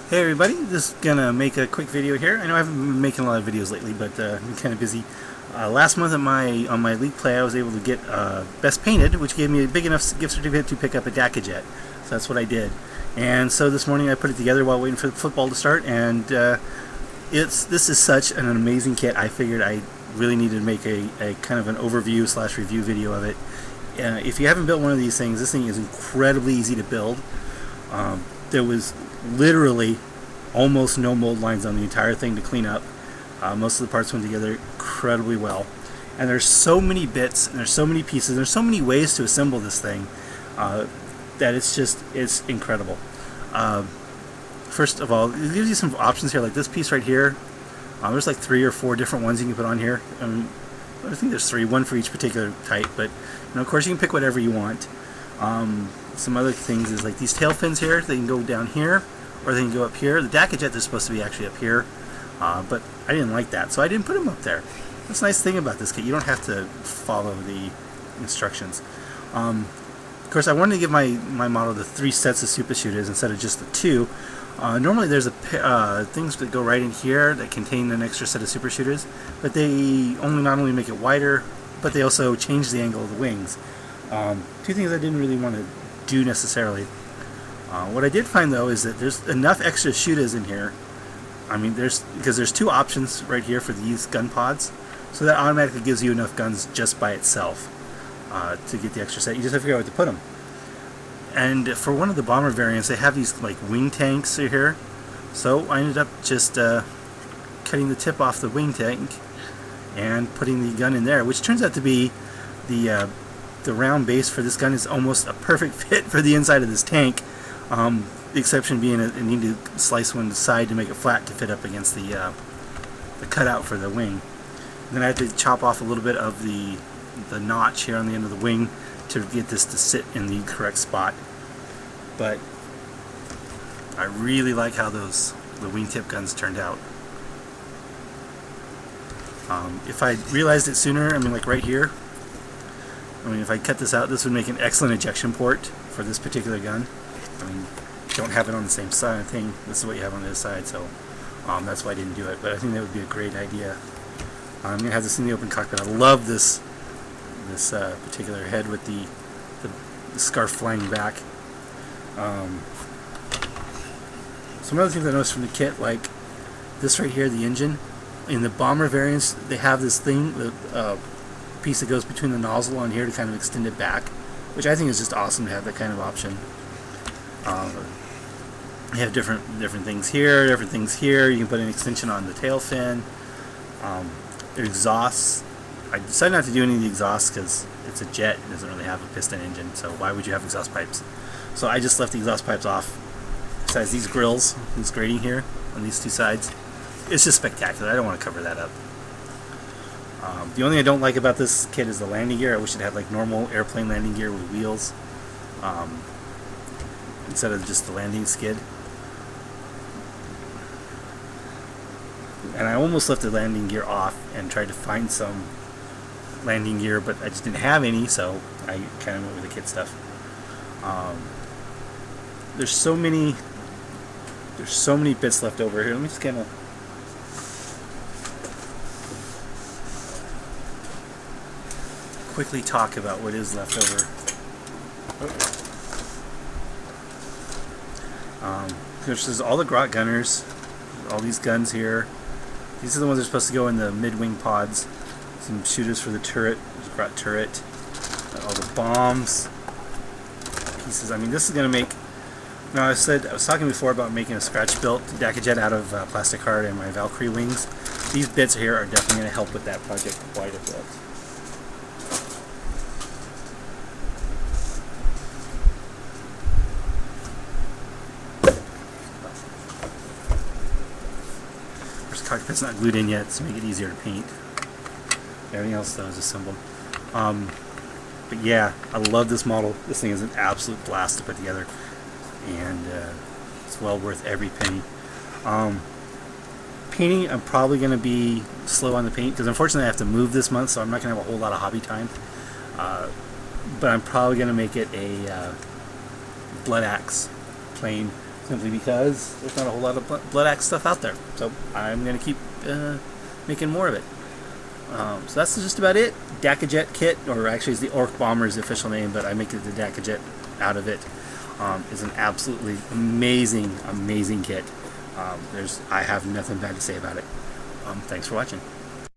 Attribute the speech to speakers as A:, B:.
A: Hey everybody, just gonna make a quick video here. I know I haven't been making a lot of videos lately, but I've been kind of busy. Last month on my league play, I was able to get Best Painted, which gave me a big enough gift certificate to pick up a Dakkajet. So that's what I did. And so this morning I put it together while waiting for the football to start, and this is such an amazing kit. I figured I really needed to make a kind of an overview / review video of it. If you haven't built one of these things, this thing is incredibly easy to build. There was literally almost no mold lines on the entire thing to clean up. Most of the parts went together incredibly well, and there's so many bits and there's so many pieces and there's so many ways to assemble this thing that it's incredible. First of all, it gives you some options here, like this piece right here. There's like 3 or 4 different ones you can put on here. I think there's 3, one for each particular type, but of course you can pick whatever you want. Some other things is like these tail fins here, they can go down here or they can go up here. The Dakkajet is supposed to be actually up here, but I didn't like that, so I didn't put them up there. That's a nice thing about this kit, you don't have to follow the instructions. Of course, I wanted to give my model the 3 sets of super shooters instead of just the 2. Normally there's things that go right in here that contain an extra set of super shooters, but they not only make it wider, but they also change the angle of the wings. 2 things I didn't really want to do necessarily. What I did find though is that there's enough extra shooters in here. I mean, because there's 2 options right here for these gun pods, so that automatically gives you enough guns just by itself to get the extra set. You just have to figure out where to put them. And for one of the bomber variants, they have these like wing tanks here. So I ended up just cutting the tip off the wing tank and putting the gun in there, which turns out to be the round base for this gun is almost a perfect fit for the inside of this tank. The exception being I need to slice one side to make it flat to fit up against the cutout for the wing. And then I had to chop off a little bit of the notch here on the end of the wing to get this to sit in the correct spot. But I really like how the wingtip guns turned out. If I realized it sooner, I mean like right here, if I cut this out, this would make an excellent ejection port for this particular gun. Don't have it on the same side thing. This is what you have on the other side, so that's why I didn't do it. But I think that would be a great idea. I'm gonna have this in the open cockpit. I love this particular head with the scarf flying back. Some other things I noticed from the kit, like this right here, the engine. In the bomber variants, they have this thing, the piece that goes between the nozzle on here to kind of extend it back, which I think is just awesome to have that kind of option. You have different things here, different things here. You can put an extension on the tail fin. Exhausts. I decided not to do any of the exhausts because it's a jet. It doesn't really have a piston engine, so why would you have exhaust pipes? So I just left the exhaust pipes off. Besides these grills, this grating here on these 2 sides, it's just spectacular. I don't want to cover that up. The only thing I don't like about this kit is the landing gear. I wish it had like normal airplane landing gear with wheels instead of just the landing skid. And I almost left the landing gear off and tried to find some landing gear, but I just didn't have any, so I kind of went with the kit stuff. There's so many bits left over here. Let me just kind of quickly talk about what is left over. There's all the Grot gunners, all these guns here. These are the ones that are supposed to go in the mid-wing pods. Some shooters for the turret, there's a Grot turret, all the bombs, pieces. This is going to make... Now I was talking before about making a scratch-built Dakkajet out of plastic heart and my Valkyrie wings. These bits here are definitely going to help with that project quite a bit. Cockpit's not glued in yet, so make it easier to paint. Everything else though is assembled. But yeah, I love this model. This thing is an absolute blast to put together, and it's well worth every penny. Painting, I'm probably going to be slow on the paint because unfortunately I have to move this month, so I'm not going to have a whole lot of hobby time. But I'm probably going to make it a blood axe plane simply because there's not a whole lot of Blood Axe stuff out there. So I'm going to keep making more of it. So that's just about it. Dakkajet kit, or actually it's the Ork Bomber is the official name, but I make it the Dakkajet out of it. Is an absolutely amazing kit. I have nothing bad to say about it. Thanks for watching.